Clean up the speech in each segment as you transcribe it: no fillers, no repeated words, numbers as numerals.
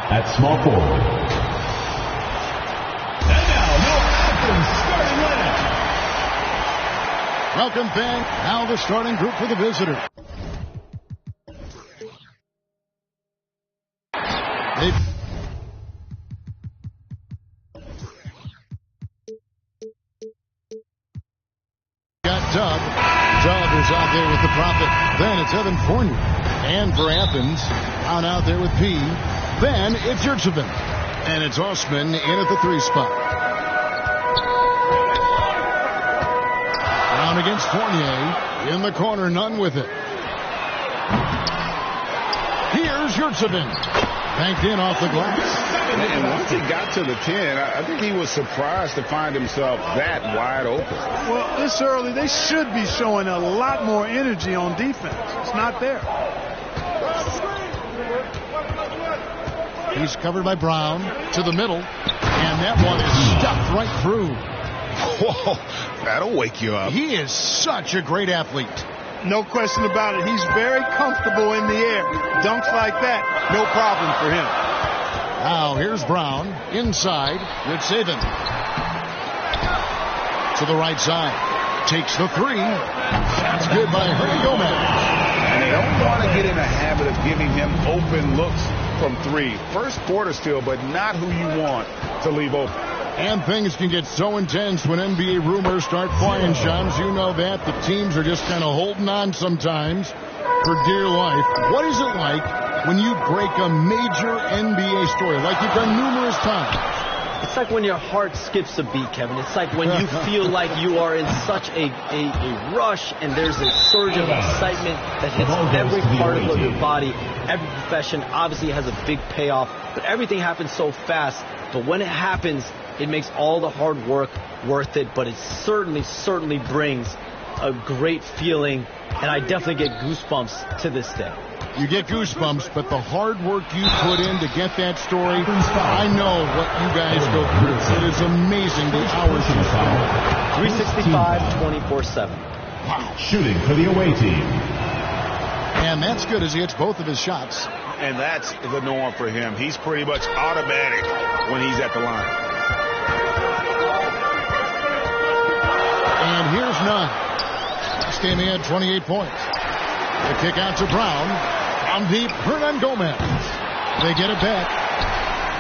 at small forward. And now, Noah Athens starting lineup. Welcome back. Now the starting group for the visitor. Dub is out there with the Prophet. Then it's Evan Fournier. And for Athens, out there with P. Then it's Yurtseven. And it's Osman in at the 3 spot. Brown against Fournier. In the corner, none with it. Here's Yurtseven. Banked in off the glass. And once he got to the 10, I think he was surprised to find himself that wide open. Well, this early, they should be showing a lot more energy on defense. It's not there. He's covered by Brown to the middle, and that one is stuffed right through. Whoa, that'll wake you up. He is such a great athlete. No question about it. He's very comfortable in the air. Dunks like that, no problem for him. Now here's Brown inside with Saban. To the right side. Takes the 3. That's good by Hernan Gomez. And they don't want to get in the habit of giving him open looks from 3. First quarter still, but not who you want to leave open. And things can get so intense when NBA rumors start flying, Shams. You know that. The teams are just kind of holding on sometimes for dear life. What is it like when you break a major NBA story, like you've done numerous times? It's like when your heart skips a beat, Kevin. It's like when you feel like you are in such a rush and there's a surge of excitement that hits every particle of your body. Every profession obviously has a big payoff, but everything happens so fast. But when it happens, it makes all the hard work worth it, but it certainly brings a great feeling, and I definitely get goosebumps to this day. You get goosebumps, but the hard work you put in to get that story, I know what you guys go through. It is amazing the hours you spend. 365, 24/7. Wow. Shooting for the away team. And that's good as he hits both of his shots. And that's the norm for him. He's pretty much automatic when he's at the line. And here's none. Last game he had 28 points. The kick out to Brown. On deep, Hernan Gomez. They get it back.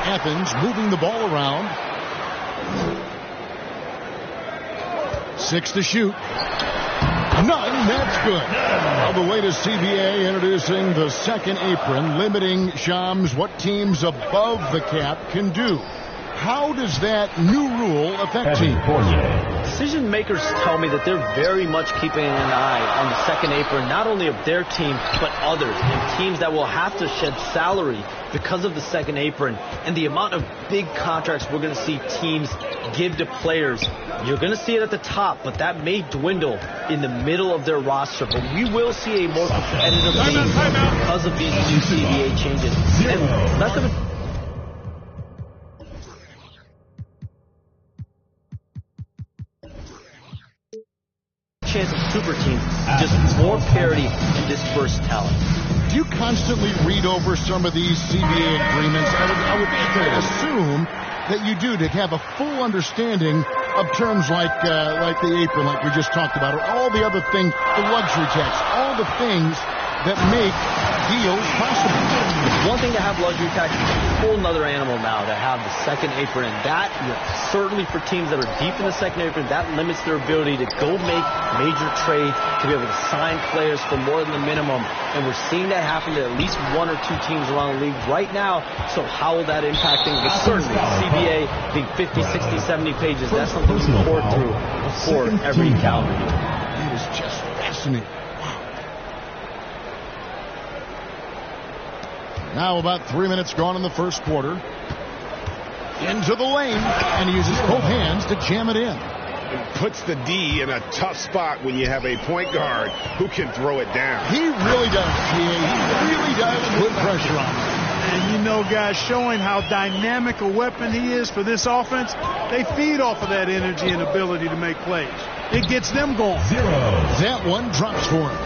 Athens moving the ball around. 6 to shoot. None. That's good. Well, the latest CBA introducing the second apron, limiting Shams what teams above the cap can do. How does that new rule affect teams? Decision makers tell me that they're very much keeping an eye on the second apron, not only of their team, but others, and teams that will have to shed salary because of the second apron and the amount of big contracts we're going to see teams give to players. You're going to see it at the top, but that may dwindle in the middle of their roster. But we will see a more competitive game because of these new CBA changes. And less of a chance of super teams, just more parity and dispersed talent. Do you constantly read over some of these CBA agreements? I would assume that you do, to have a full understanding of terms like the apron, like we just talked about, or all the other things, the luxury tax, all the things that make deals possible. It's one thing to have luxury tax, it's a whole nother animal now to have the second apron, and that, certainly for teams that are deep in the second apron, that limits their ability to go make major trades, to be able to sign players for more than the minimum, and we're seeing that happen to at least 1 or 2 teams around the league right now. So how will that impact things? But certainly, CBA being 50, 60, 70 pages, that's something you pour through before every calendar year. It is just fascinating. Now about 3 minutes gone in the first quarter. Into the lane, and he uses both hands to jam it in. It puts the D in a tough spot when you have a point guard who can throw it down. He really does, G.A. He really does put pressure on him. And you know, guys, showing how dynamic a weapon he is for this offense, they feed off of that energy and ability to make plays. It gets them going. 0. That one drops for him.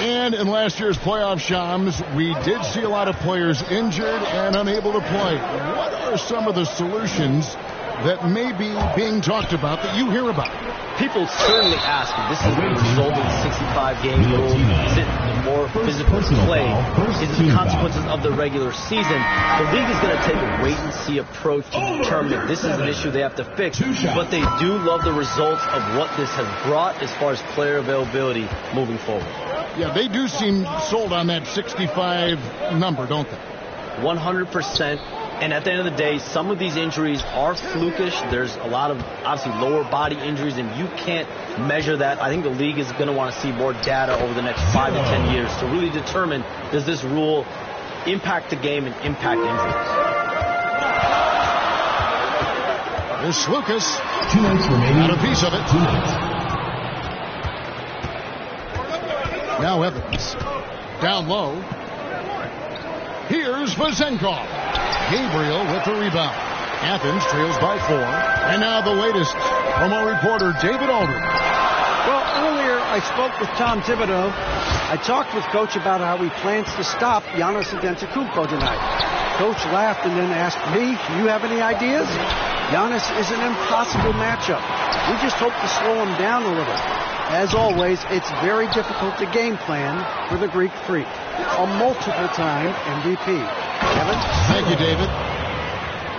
And in last year's playoff Shams, we did see a lot of players injured and unable to play. What are some of the solutions that may be being talked about that you hear about? People certainly ask if this is the result of the 65-game rule. Is it the more physical play? Is it the consequences of the regular season? The league is going to take a wait-and-see approach to determine if this is an issue they have to fix. But they do love the results of what this has brought as far as player availability moving forward. Yeah, they do seem sold on that 65 number, don't they? 100%. And at the end of the day, some of these injuries are flukish. There's a lot of, obviously, lower body injuries, and you can't measure that. I think the league is going to want to see more data over the next 5 to 10 years to really determine, does this rule impact the game and impact injuries? There's Lucas. 2 minutes remaining. Got a piece of it. 2 minutes. Now Evans. Down low. Here's Vazenkov. Gabriel with the rebound. Athens trails by 4. And now the latest from our reporter, David Aldridge. Well, earlier I spoke with Tom Thibodeau. I talked with Coach about how he plans to stop Giannis Antetokounmpo tonight. Coach laughed and then asked me, do you have any ideas? Giannis is an impossible matchup. We just hope to slow him down a little. As always, it's very difficult to game plan for the Greek Freak, a multiple-time MVP. Kevin? Thank you, David.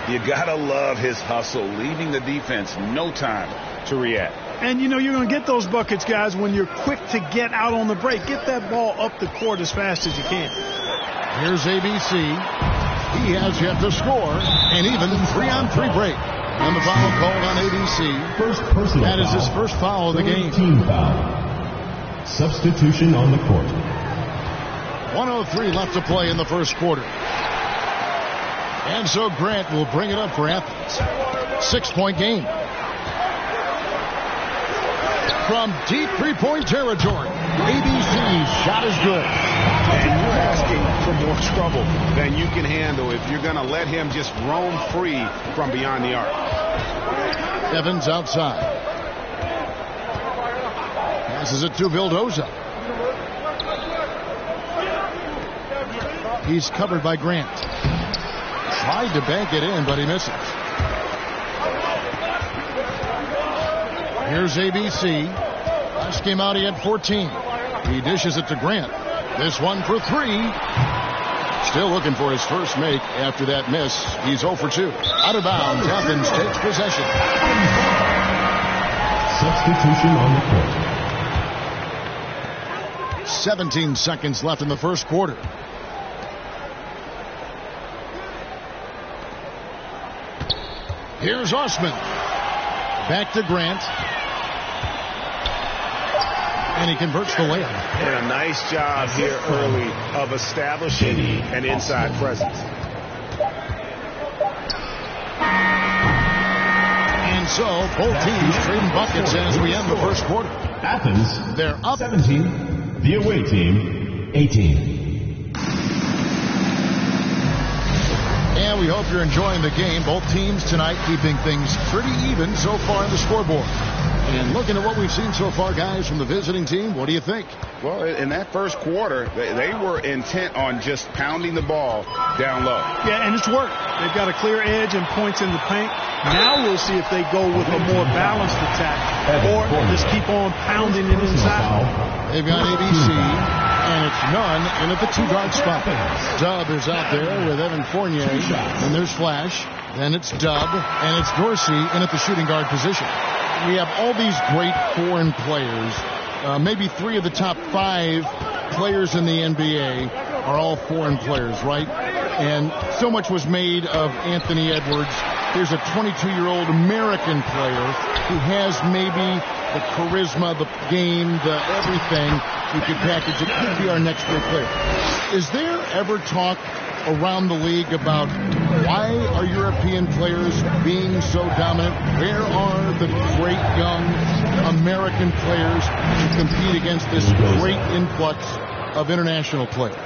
You gotta love his hustle, leaving the defense no time to react. And, you know, you're going to get those buckets, guys, when you're quick to get out on the break. Get that ball up the court as fast as you can. Here's ABC. He has yet to score, and even 3-on-3 break. And the foul called on ABC. First personal That is foul. his first foul of the game. Team foul. Substitution on the court. 1:03 left to play in the first quarter. And so Grant will bring it up for Athens. 6-point game. From deep three-point territory, ABC's shot is good. And you're asking for more trouble than you can handle if you're going to let him just roam free from beyond the arc. Evans outside. Passes it to Vildoza. He's covered by Grant. Tried to bank it in, but he misses. Here's ABC. Last game out, he had 14. He dishes it to Grant. This one for 3. Still looking for his first make after that miss. He's 0 for 2. Out of bounds. Athens takes possession. Substitution on the court. 17 seconds left in the first quarter. Here's Osman. Back to Grant. And he converts the layup. And a nice job here early of establishing an inside presence. And so both teams trading buckets as we end the first quarter. Athens, They're up 17. The away team, 18. And we hope you're enjoying the game. Both teams tonight keeping things pretty even so far on the scoreboard. And looking at what we've seen so far, guys, from the visiting team, what do you think? Well, in that first quarter, they were intent on just pounding the ball down low. Yeah, and it's worked. They've got a clear edge and points in the paint. Now we'll see if they go with a more balanced attack or just keep on pounding it inside. They've got ABC, and it's Nunn in at the 2-guard spot. Dub is out there with Evan Fournier. Then there's Flash. Then it's Dub, and it's Dorsey in at the shooting guard position. We have all these great foreign players. Maybe 3 of the top 5 players in the NBA are all foreign players, right? And so much was made of Anthony Edwards. Here's a 22-year-old American player who has maybe the charisma, the game, the everything. We could package it. Could be our next great player. Is there ever talk around the league about why are European players being so dominant? Where are the great young American players to compete against this great influx of international players?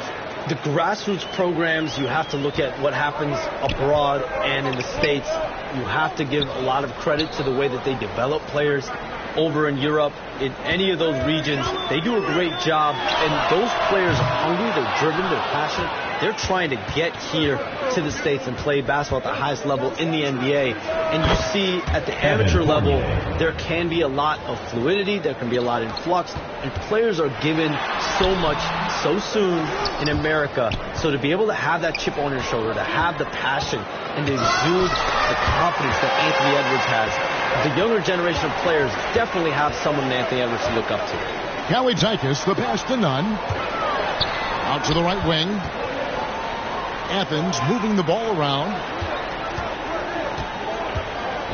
The grassroots programs, you have to look at what happens abroad and in the States. You have to give a lot of credit to the way that they develop players. Over in Europe, in any of those regions, they do a great job. And those players are hungry, they're driven, they're passionate. They're trying to get here to the States and play basketball at the highest level in the NBA. And you see at the amateur level, there can be a lot of fluidity, there can be a lot of influx, and players are given so much so soon in America. So to be able to have that chip on your shoulder, to have the passion, and to exude the confidence that Anthony Edwards has, the younger generation of players definitely have someone in Anthony Edwards to look up to. Kalaitzakis, the pass to Nunn. Out to the right wing. Athens moving the ball around.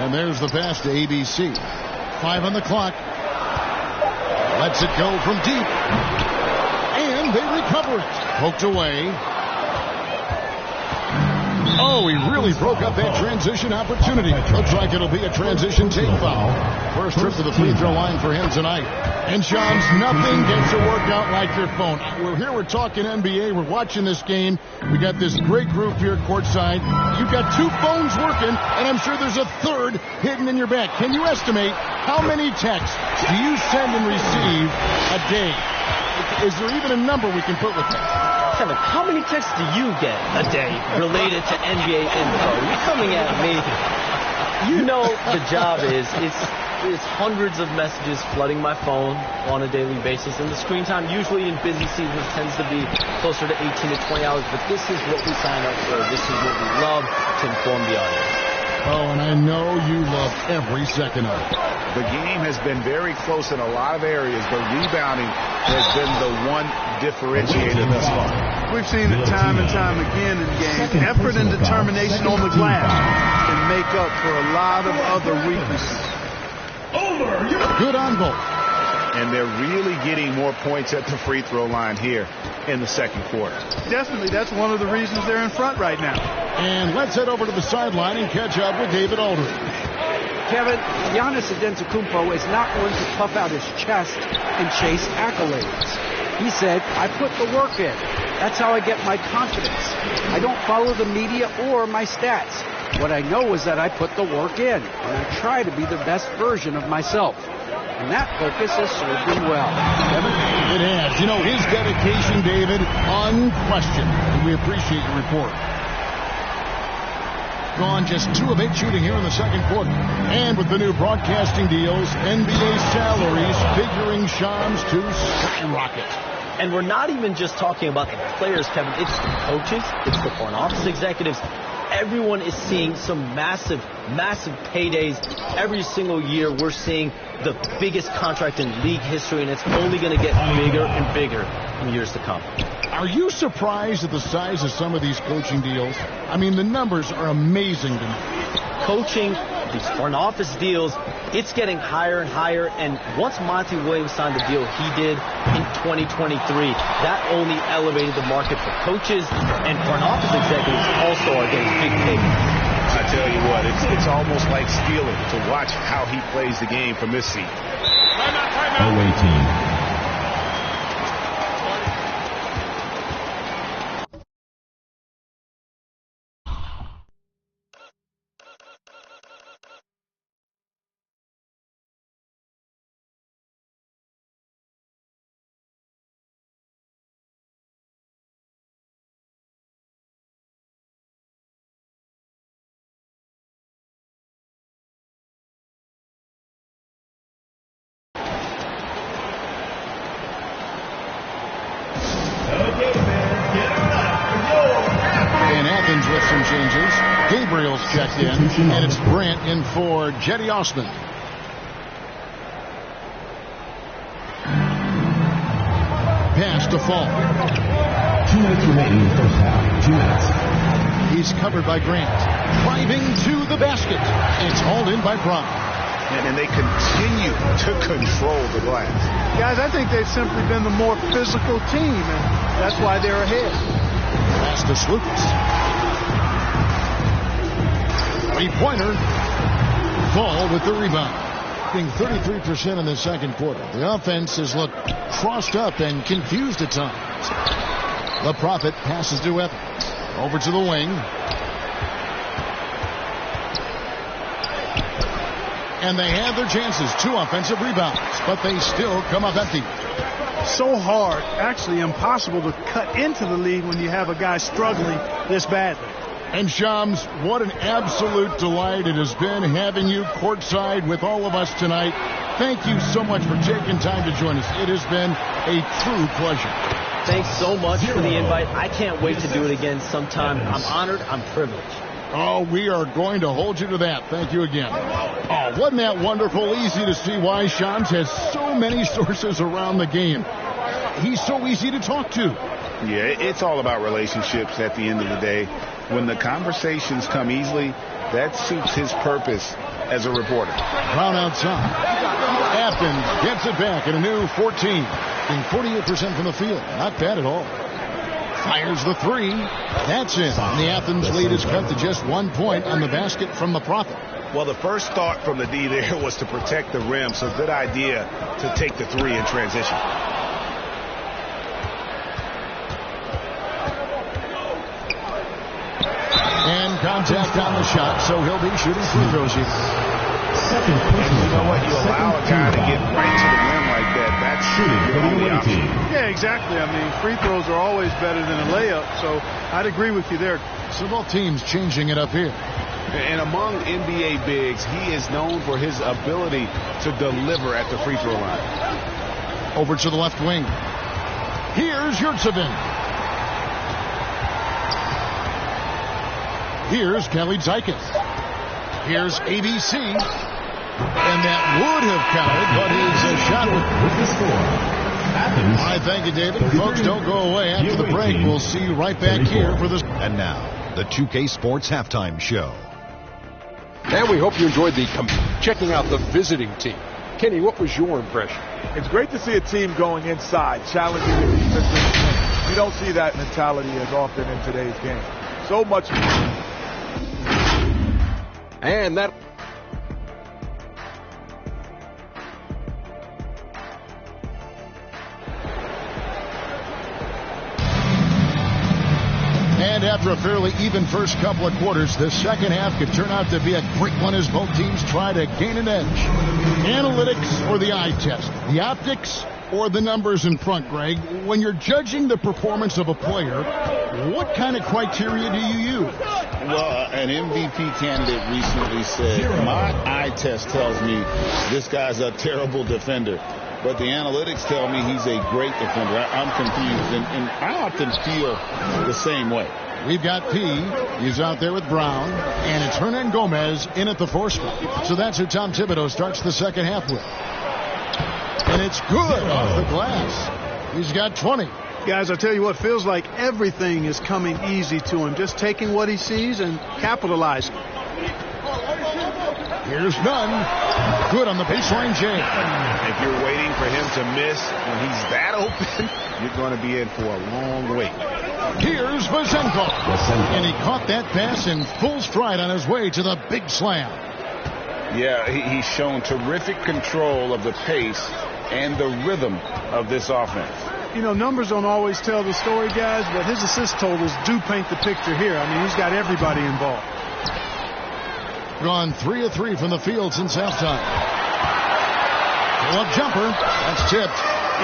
And there's the pass to ABC. 5 on the clock. Lets it go from deep. And they recover it. Poked away. Oh, he really broke up that transition opportunity. Looks like it'll be a transition take foul. First trip to the free throw line for him tonight. And Shams, nothing gets to work out like your phone. We're here, we're talking NBA, we're watching this game. We got this great group here courtside. You've got 2 phones working, and I'm sure there's a third hidden in your back. Can you estimate how many texts do you send and receive a day? Is there even a number we can put with that? Kevin, how many texts do you get a day related to NBA info? You're coming at me. You know the job is hundreds of messages flooding my phone on a daily basis. And the screen time usually in busy seasons tends to be closer to 18 to 20 hours. But this is what we sign up for. This is what we love to inform the audience. Oh, and I know you love every second of it. The game has been very close in a lot of areas, but rebounding has been the one differentiator thus far. We've seen it time and time again in games. Effort and determination on the glass can make up for a lot of other weaknesses. Good on both. And they're really getting more points at the free throw line here in the second quarter. Definitely, that's one of the reasons they're in front right now. And let's head over to the sideline and catch up with David Aldridge. Kevin, Giannis Antetokounmpo is not going to puff out his chest and chase accolades. He said, I put the work in. That's how I get my confidence. I don't follow the media or my stats. What I know is that I put the work in, and I try to be the best version of myself. And that focus has served him well. Kevin? It has. You know, his dedication, David, unquestioned. And we appreciate your report. Gone just 2 of 8 shooting here in the second quarter. And with the new broadcasting deals, NBA salaries figuring Shams to skyrocket. And we're not even just talking about the players, Kevin. It's the coaches. It's the front office executives. Everyone is seeing some massive, massive paydays. Every single year we're seeing the biggest contract in league history, and it's only going to get bigger and bigger in years to come. Are you surprised at the size of some of these coaching deals? I mean, the numbers are amazing to me. Coaching, these front office deals, it's getting higher and higher. And once Monty Williams signed the deal he did in 2023, that only elevated the market for coaches, and front office executives also are getting big payments. I tell you what, it's almost like stealing to watch how he plays the game from this seat. Away team. With some changes. Gabriel's checked in, and it's Brant in for Jetty Osman. Pass to Fall. 2 minutes remaining in the first half. 2 minutes. He's covered by Grant. Driving to the basket. It's hauled in by Brown. And they continue to control the glass. Guys, I think they've simply been the more physical team, and that's why they're ahead. Pass to Slukas. Three-pointer. Fall with the rebound. Being 33% in the second quarter. The offense has looked crossed up and confused at times. The Prophet passes to Evans. Over to the wing. And they have their chances. 2 offensive rebounds, but they still come up empty. So hard, actually impossible to cut into the lead when you have a guy struggling this badly. And Shams, what an absolute delight it has been having you courtside with all of us tonight. Thank you so much for taking time to join us. It has been a true pleasure. Thanks so much for the invite. I can't wait to do it again sometime. I'm honored. I'm privileged. Oh, we are going to hold you to that. Thank you again. Oh, wasn't that wonderful? Easy to see why Shams has so many sources around the game. He's so easy to talk to. Yeah, it's all about relationships at the end of the day. When the conversations come easily, that suits his purpose as a reporter. Brown outside. Athens gets it back in a new 14. Being 48% from the field. Not bad at all. Fires the 3. That's it. And the Athens lead is cut to just 1 point on the basket from the Prophet. Well, the first thought from the D there was to protect the rim, so good idea to take the 3 in transition. And contact on the shot, so he'll be shooting free throws here. And you know what? You allow a guy to get right to the rim like that. That's shooting the only option. Yeah, exactly. I mean, free throws are always better than a layup, so I'd agree with you there. So both teams changing it up here. And among NBA bigs, he is known for his ability to deliver at the free throw line. Over to the left wing. Here's Yurtsevin. Here's Kelly Zeikis. Here's ABC. And that would have counted, but his shot with the score. All right, thank you, David. Folks, don't go away after the break. We'll see you right back here for this. And now, the 2K Sports Halftime Show. And we hope you enjoyed checking out the visiting team. Kenny, what was your impression? It's great to see a team going inside, challenging the defensive. You don't see that mentality as often in today's game. So much. And that. And after a fairly even first couple of quarters, the second half could turn out to be a great one as both teams try to gain an edge. Analytics or the eye test? The optics or the numbers in front, Greg? When you're judging the performance of a player, what kind of criteria do you use? Well, an MVP candidate recently said, my eye test tells me this guy's a terrible defender. But the analytics tell me he's a great defender. I'm confused, and I often feel the same way. We've got P. He's out there with Brown. And it's Hernan Gomez in at the 4 spot. So that's who Tom Thibodeau starts the second half with. And it's good off the glass. He's got 20. Guys, I tell you what, feels like everything is coming easy to him. Just taking what he sees and capitalizing. Here's Nunn. Good on the baseline jam. If you're waiting for him to miss when he's that open, you're going to be in for a long wait. Here's Vasenko. And he caught that pass in full stride on his way to the big slam. Yeah, he's shown terrific control of the pace and the rhythm of this offense. You know, numbers don't always tell the story, guys, but his assist totals do paint the picture here. I mean, he's got everybody involved. Gone 3 of 3 from the field since halftime. Pull-up jumper. That's tipped.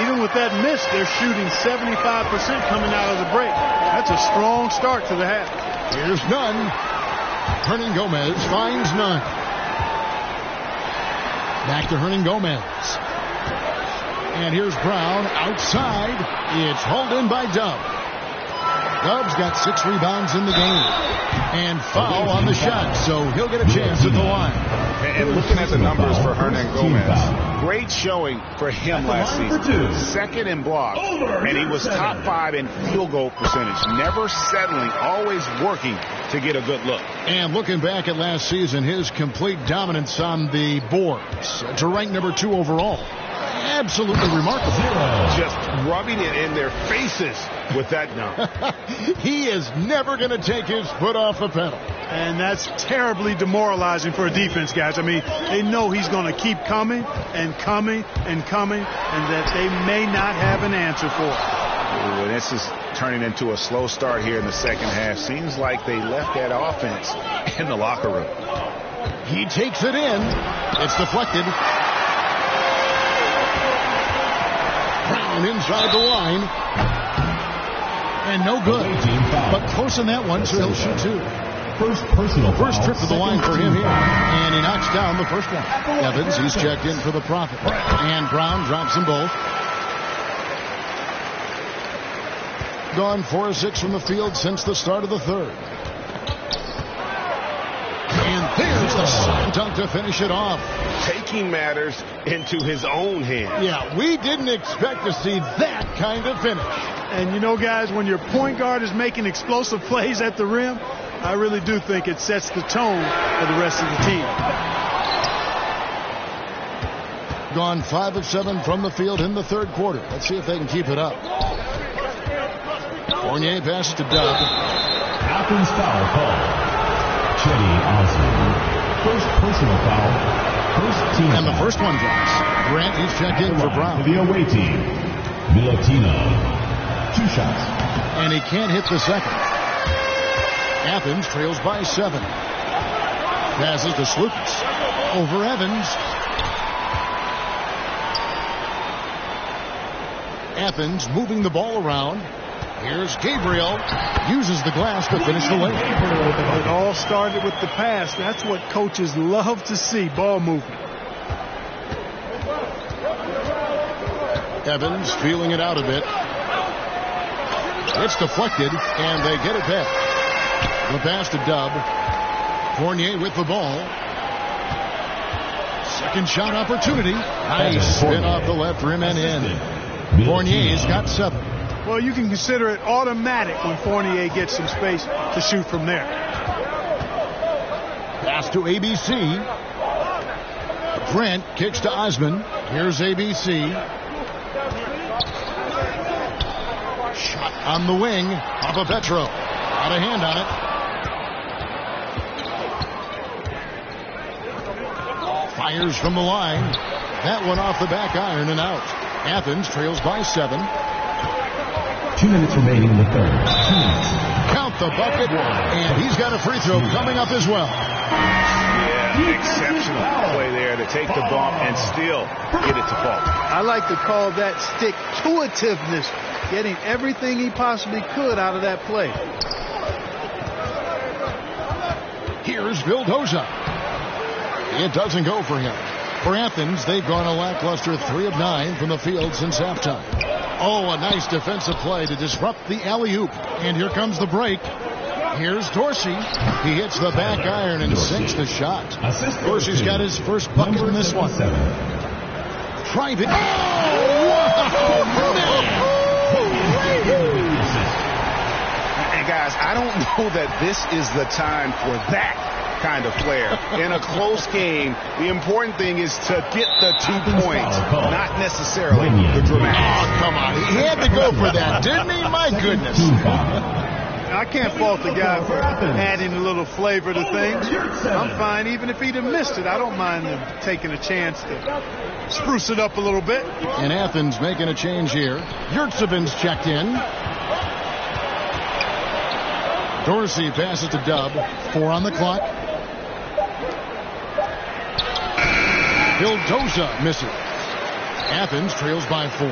Even with that miss, they're shooting 75% coming out of the break. That's a strong start to the half. Here's Nunn. Hernan Gomez finds Nunn. Back to Hernan Gomez. And here's Brown outside. It's hauled in by Dove. Dove's got 6 rebounds in the game. And foul on the shot, so he'll get a chance at the line. And looking at the numbers for Hernan Gomez, great showing for him last season. Second in blocks, and he was top 5 in field goal percentage. Never settling, always working to get a good look. And looking back at last season, his complete dominance on the boards to rank number 2 overall. Absolutely remarkable. Just rubbing it in their faces with that number. He is never going to take his foot off the pedal. And that's terribly demoralizing for a defense, guys. I mean, they know he's going to keep coming and coming and coming, and that they may not have an answer for it. Ooh, this is turning into a slow start here in the second half. Seems like they left that offense in the locker room. He takes it in. It's deflected. Brown inside the line. And no good. But close on that one, so he'll shoot two. First personal foul. First trip to the line for him here. And he knocks down the first one. Evans, he's checked in for the Prophet. And Brown drops them both. Gone 4 of 6 from the field since the start of the third. And there's the slam dunk to finish it off. Taking matters into his own hands. Yeah, we didn't expect to see that kind of finish. And you know, guys, when your point guard is making explosive plays at the rim, I really do think it sets the tone for the rest of the team. Gone 5 of 7 from the field in the third quarter. Let's see if they can keep it up. Fournier passes to Dub. Athens foul call. Cedi Osman. First personal foul. First team. And the first one drops. Grant, he's checked in for Brown. The away team. Milutinov. 2 shots. And he can't hit the second. Athens trails by 7. Passes to Slukas. Over Evans. Athens moving the ball around. Here's Gabriel. Uses the glass to finish the lane. It all started with the pass. That's what coaches love to see, ball movement. Evans feeling it out a bit. It's deflected, and they get it back. The pass to Dub. Fournier with the ball. Second shot opportunity. Nice spin off the left rim and in. Fournier's got 7. Well, you can consider it automatic when Fournier gets some space to shoot from there. Pass to ABC. Grant kicks to Osman. Here's ABC. Shot on the wing. Papapetro. Out of hand on it. Fires from the line. That one off the back iron and out. Athens trails by 7. 2 minutes remaining in the third. 2 minutes. Count the bucket, and he's got a free throw coming up as well. Yeah, exceptional play there to take the bump and still get it to fall. I like to call that stick-to-itiveness, getting everything he possibly could out of that play. Here's Vildoza. It doesn't go for him. For Athens, they've gone a lackluster 3 of 9 from the field since halftime. Oh, a nice defensive play to disrupt the alley-oop. And here comes the break. Here's Dorsey. He hits the back iron and sinks the shot. Dorsey's got his first bucket in this one. Tried it. Oh, and guys, I don't know that this is the time for that kind of flair. In a close game, the important thing is to get the 2 points, not necessarily the dramatic. Oh, come on. He had to go for that, didn't he? My goodness. I can't fault the guy for adding a little flavor to things. I'm fine. Even if he'd have missed it, I don't mind him taking a chance to spruce it up a little bit. And Athens making a change here. Yurtseven's checked in. Dorsey passes to Dub. 4 on the clock. Vildoza misses. Athens trails by 4.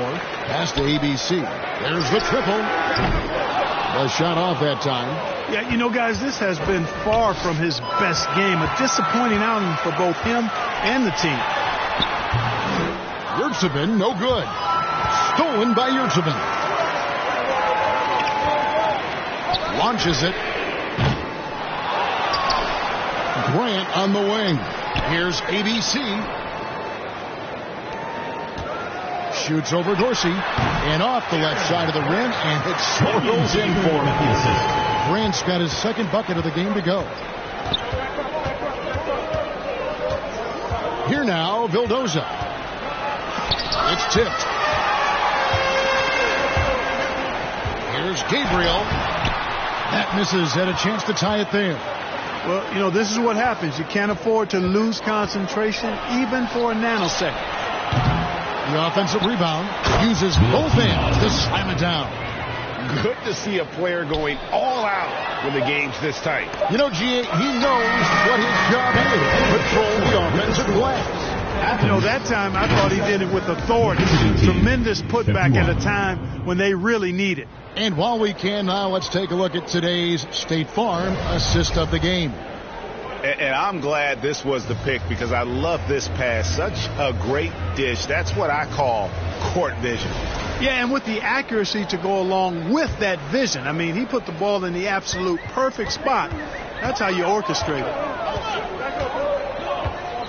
Pass to ABC. There's the triple. A shot off that time. Yeah, you know, guys, this has been far from his best game. A disappointing outing for both him and the team. Yurtseven, no good. Stolen by Yurtseven. Launches it. Grant on the wing. Here's ABC. Shoots over Dorsey. And off the left side of the rim. And it swirls in for him. Grant's got his second bucket of the game to go. Here now, Vildoza. It's tipped. Here's Gabriel. That misses. Had a chance to tie it there. Well, you know, this is what happens. You can't afford to lose concentration even for a nanosecond. The offensive rebound uses both hands to slam it down. Good to see a player going all out when the game's this tight. You know, G.A., he knows what his job is. Control the offensive glass. You know, that time I thought he did it with authority. Tremendous putback at a time when they really need it. And while we can now, let's take a look at today's State Farm assist of the game. And I'm glad this was the pick because I love this pass. Such a great dish. That's what I call court vision. Yeah, and with the accuracy to go along with that vision. I mean, he put the ball in the absolute perfect spot. That's how you orchestrate it.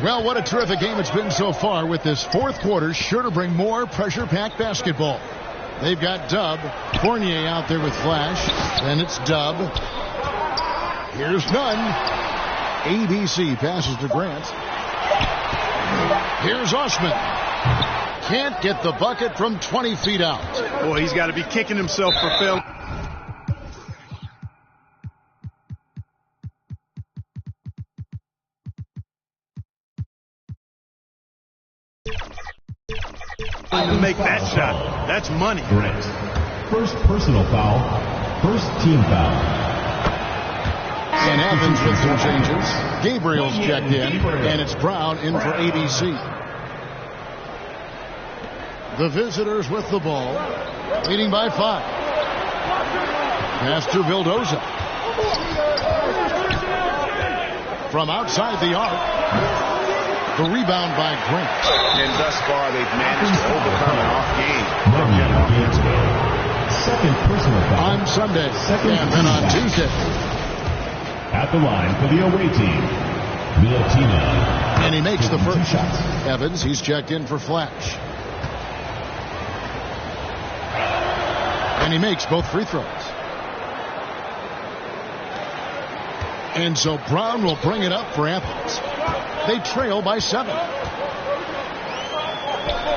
Well, what a terrific game it's been so far, with this fourth quarter sure to bring more pressure-packed basketball. They've got Dub, Fournier out there with Flash. Then it's Dub. Here's Nunn. ABC passes to Grant. Here's Osman. Can't get the bucket from 20 feet out. Boy, he's got to be kicking himself for failure. To make that shot. That's money. Grant. First personal foul. First team foul. And Evans with some changes. Gabriel's checked in, and it's Brown in for ABC. The visitors with the ball, leading by 5. Pass to Vildoza. From outside the arc, the rebound by Grant. And thus far, they've managed to overcome an off game. Second personal foul. On Sunday, and then on Tuesday. At the line for the away team, Milutina. And he makes the first shot. Evans, he's checked in for Flash. And he makes both free throws. And so Brown will bring it up for Athens. They trail by 7.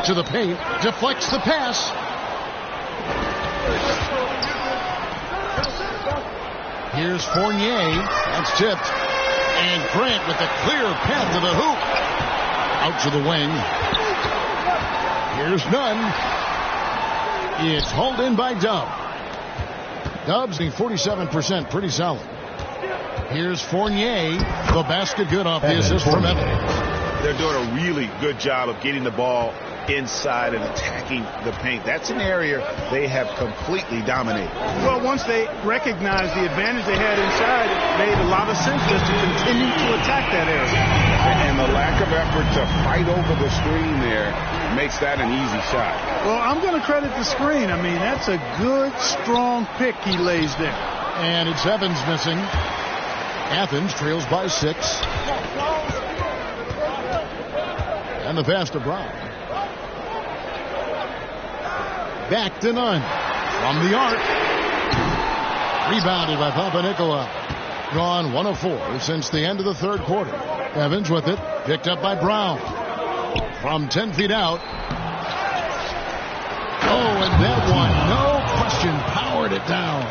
To the paint, deflects the pass. Here's Fournier. That's tipped. And Grant with a clear path to the hoop. Out to the wing. Here's Nunn. It's hauled in by Dub. Dub's getting 47%. Pretty solid. Here's Fournier. The basket good off the assist from Evans. They're doing a really good job of getting the ball inside and attacking the paint. That's an area they have completely dominated. Well, once they recognized the advantage they had inside, it made a lot of sense just to continue to attack that area. And the lack of effort to fight over the screen there makes that an easy shot. Well, I'm going to credit the screen. I mean, that's a good, strong pick he lays there. And it's Evans missing. Athens trails by 6. And the pass to Brown. Back to Nunn. From the arc. Rebounded by Papanikolaou. Gone 1 of 4 since the end of the third quarter. Evans with it. Picked up by Brown. From 10 feet out. Oh, and that one, no question, powered it down.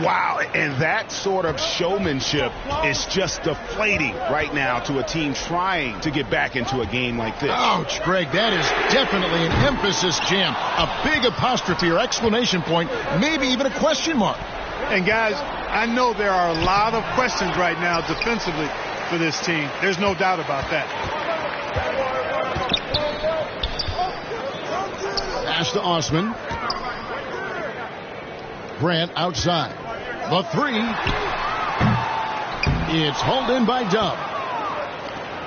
Wow, and that sort of showmanship is just deflating right now to a team trying to get back into a game like this. Ouch, Greg, that is definitely an emphasis jam. A big apostrophe or exclamation point, maybe even a question mark. And guys, I know there are a lot of questions right now defensively for this team. There's no doubt about that. Pass to Osman. Grant outside. The 3. It's hauled in by Dub.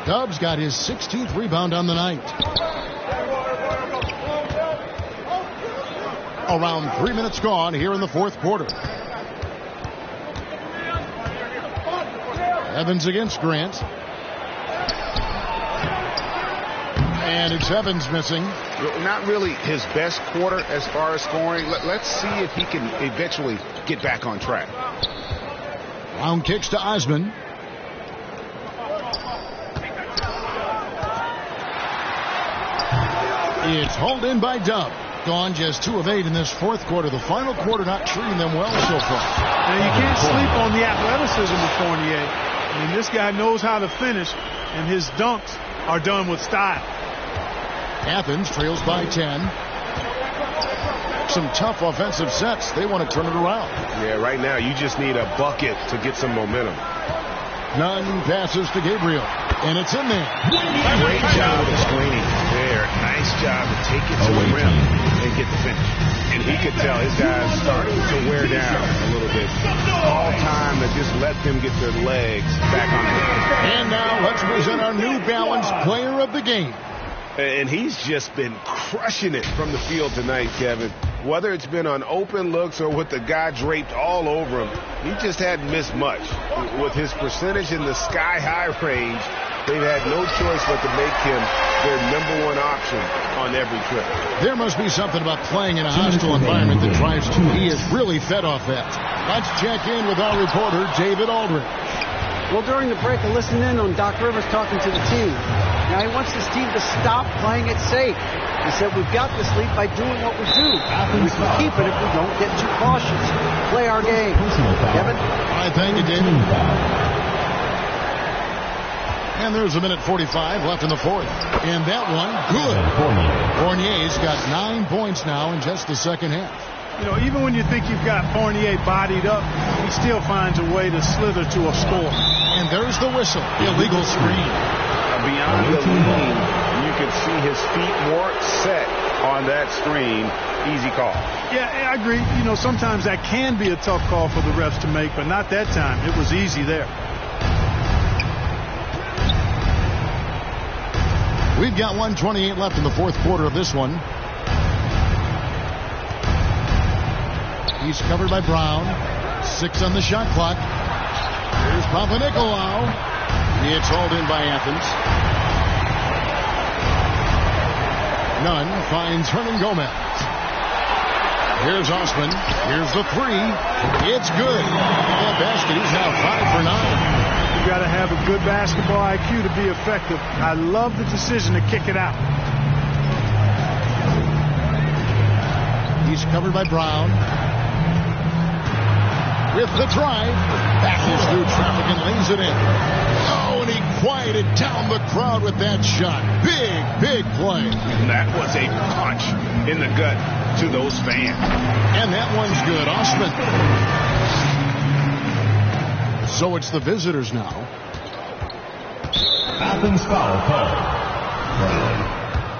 Dub's got his 16th rebound on the night. Around 3 minutes gone here in the fourth quarter. Evans against Grant. And it's Evans missing. Not really his best quarter as far as scoring. Let's see if he can eventually get back on track. Brown kicks to Osman. It's hauled in by Dub. Gone just 2 of 8 in this fourth quarter. The final quarter not treating them well so far. Now you can't sleep on the athleticism of Fournier. I mean, this guy knows how to finish, and his dunks are done with style. Athens trails by 10. some tough offensive sets. They want to turn it around. Yeah, right now you just need a bucket to get some momentum. Nunn passes to Gabriel, and it's in there. Great job of screening there. Nice job to take it to the rim and get the finish. And he could tell his guys starting to wear down a little bit. All time to just let them get their legs back on the game. And now let's present our New Balance player of the game. And he's just been crushing it from the field tonight, Kevin. Whether it's been on open looks or with the guy draped all over him, he just hadn't missed much. With his percentage in the sky-high range, they've had no choice but to make him their #1 option on every trip. There must be something about playing in a hostile environment that drives him. He is really fed off that. Let's check in with our reporter, David Aldridge. Well, during the break, I listened in on Doc Rivers talking to the team. Now, he wants this team to stop playing it safe. He said, we've got this lead by doing what we do. We can keep it if we don't get too cautious. Play our game. Kevin? I thank you, David. And there's 1:45 left in the fourth. And that one, good. Fournier's got 9 points now in just the second half. You know, even when you think you've got Fournier bodied up, he still finds a way to slither to a score. And there's the whistle. Illegal screen. Beyond the lean, you can see his feet weren't set on that screen. Easy call. Yeah, I agree. You know, sometimes that can be a tough call for the refs to make, but not that time. It was easy there. We've got 1:28 left in the fourth quarter of this one. He's covered by Brown. 6 on the shot clock. Here's Papanikolaou. It's hauled in by Athens. Nunn finds Hernan Gomez. Here's Osman. Here's the three. It's good. That basket. He's now 5 for 9. You got to have a good basketball IQ to be effective. I love the decision to kick it out. He's covered by Brown. With the drive, passes through traffic and lays it in. Oh, and he quieted down the crowd with that shot. Big, big play. And that was a punch in the gut to those fans. And that one's good. Osman. So it's the visitors now. Athens foul call.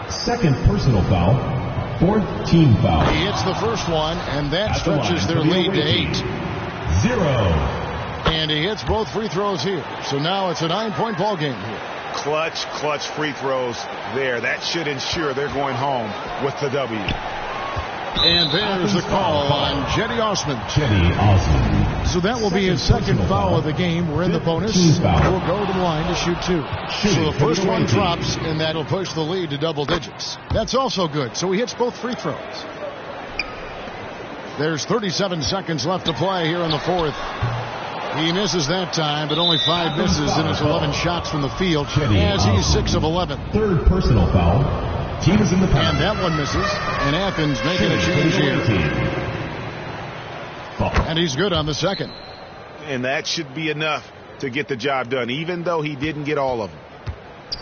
Second personal foul. 4th team foul. He hits the first one, and that stretches their lead to 8. 0. And he hits both free throws here. So now it's a 9-point ball game here. Clutch free throws there. That should ensure they're going home with the W. And there's the call on Cedi Osman. Cedi Osman. So that will be his second foul of the game. We're in the bonus. He'll go to the line to shoot 2. So the first one drops, and that'll push the lead to double digits. That's also good. So he hits both free throws. There's 37 seconds left to play here in the fourth. He misses that time, but only 5 misses in his 11 shots from the field as he's 6 of 11. Third personal foul. Team is in the pass. And that one misses. And Athens making a change here. And he's good on the second. And that should be enough to get the job done, even though he didn't get all of them.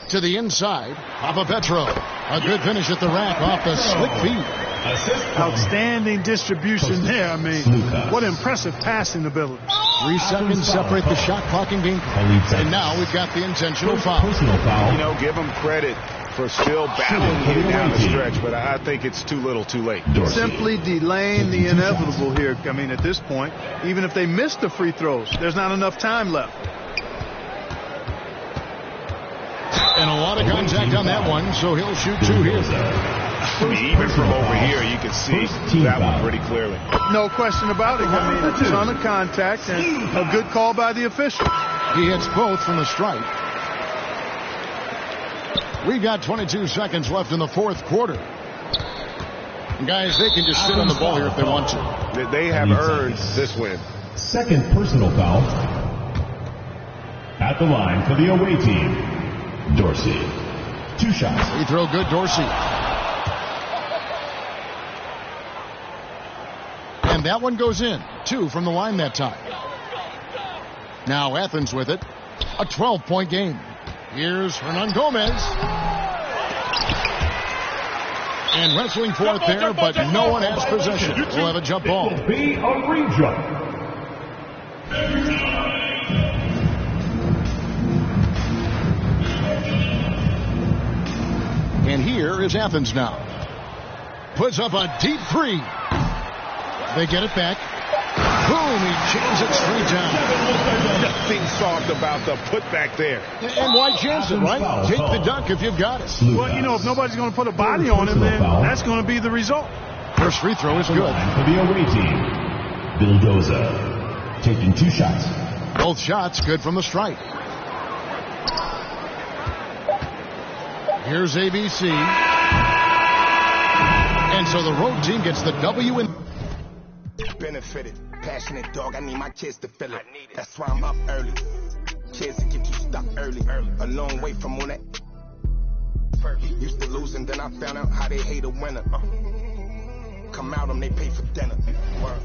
To the inside, Papapetro. A good finish at the rack off the slick feed. Outstanding distribution there. I mean, what impressive passing ability. 3 seconds separate the shot clock and game clock. And now we've got the intentional foul. You know, give him credit for still battling it down the stretch, but I think it's too little too late. Simply delaying the inevitable here. I mean, at this point, even if they miss the free throws, there's not enough time left. And a lot of contact on that one, so he'll shoot 2 here. I mean, even from over here, you can see that one pretty clearly. No question about it. I mean, a ton of contact and a good call by the official. He hits both from the stripe. We got 22 seconds left in the fourth quarter. And guys, they can just sit on the ball here if they want to. They have earned this win. Second personal foul. At the line for the away team, Dorsey. 2 shots. Free throw good, Dorsey. And that one goes in. 2 from the line that time. Now Athens with it. A 12-point game. Here's Hernan Gomez. And wrestling for it there, but no one has possession. We'll have a jump ball. It'll be a rejump. And here is Athens now. Puts up a deep three. They get it back. Boom, he jams it straight down. Nothing soft about the putback there. And why chance it, right? Take the dunk if you've got it. Well, you know, if nobody's going to put a body on him, then that's going to be the result. First free throw is good. For the away team, Vildoza taking 2 shots. Both shots good from the stripe. Here's ABC. And so the road team gets the W in. Benefited, passionate dog, I need my kids to feel it. That's why I'm up early. Kids to get you stuck early. A long way from when that used to lose, and then I found out how they hate a winner. Come out, they pay for dinner. Word.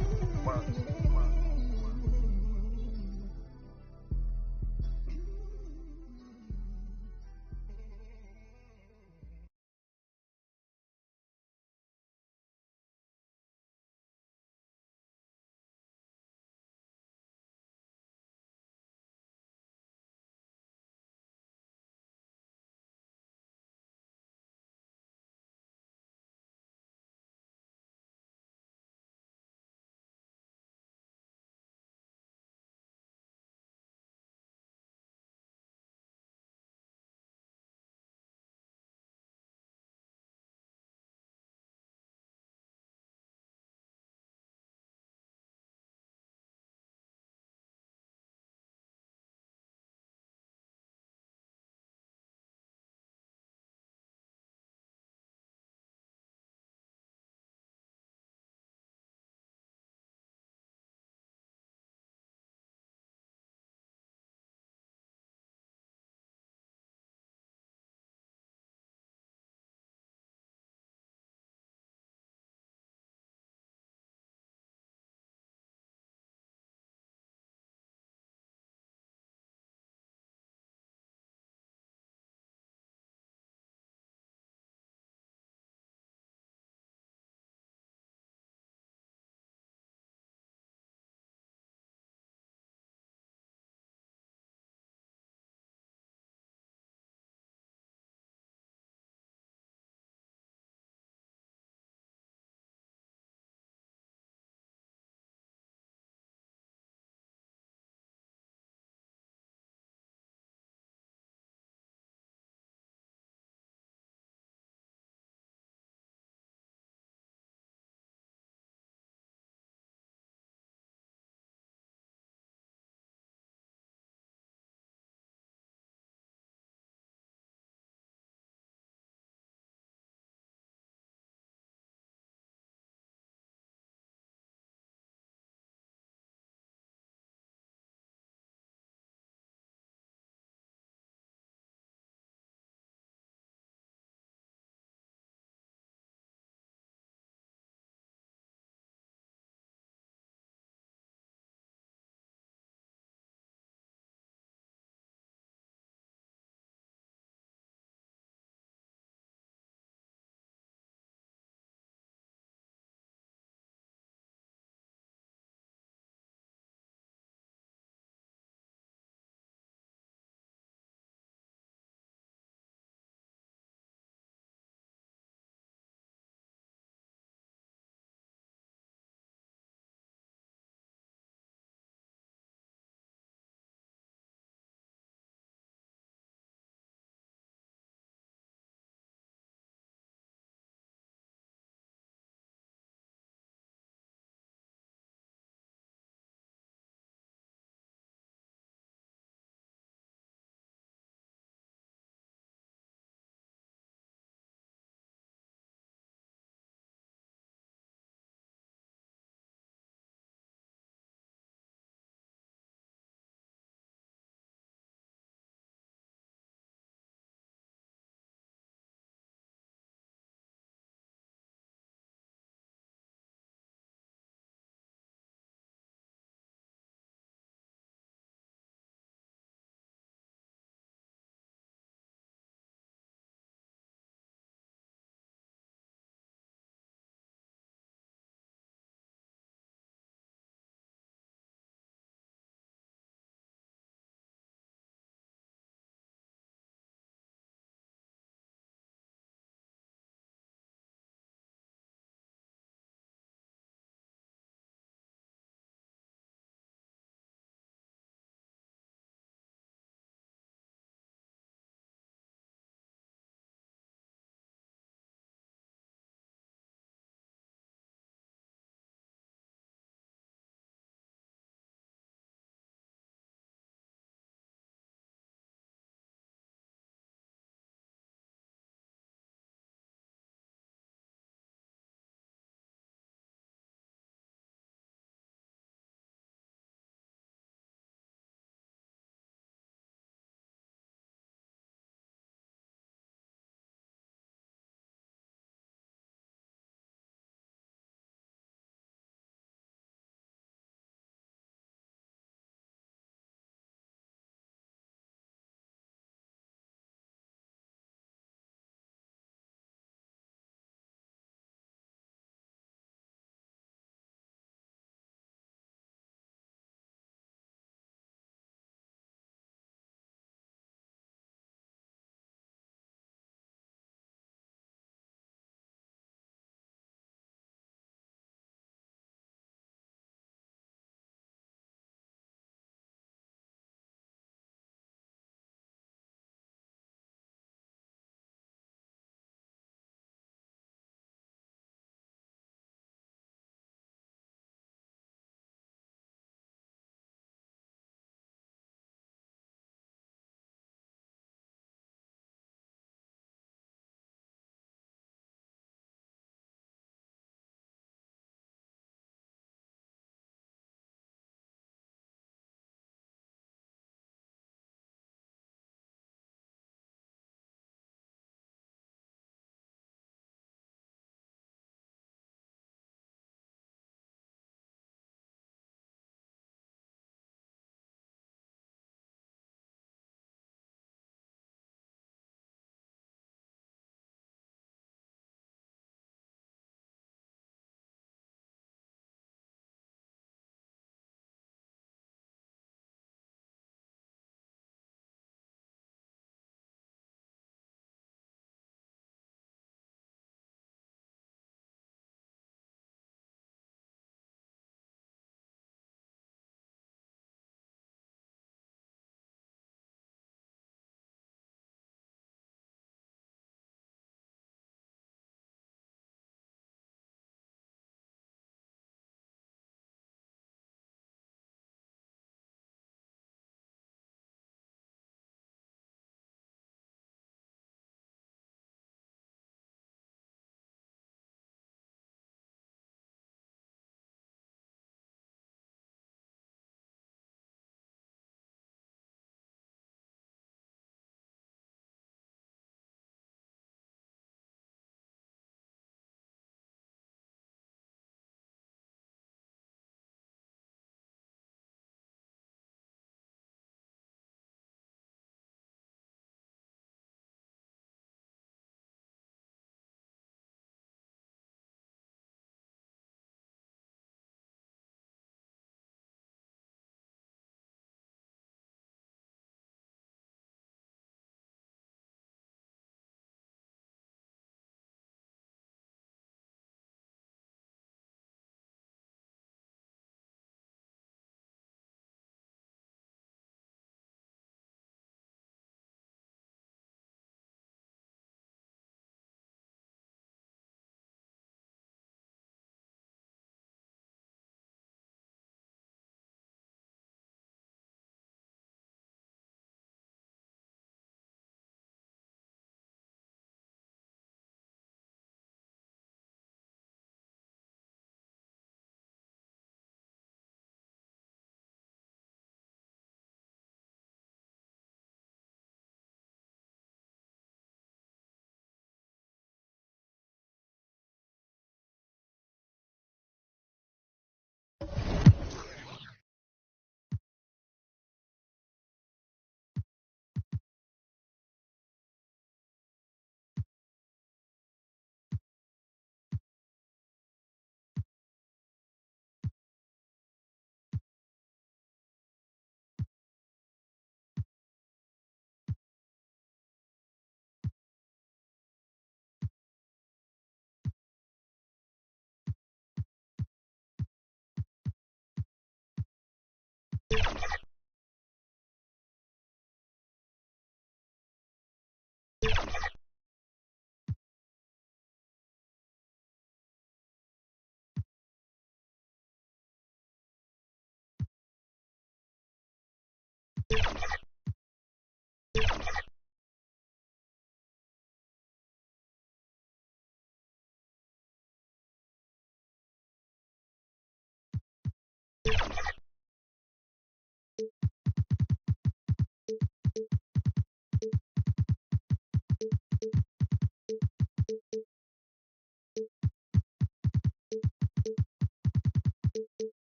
Kenny.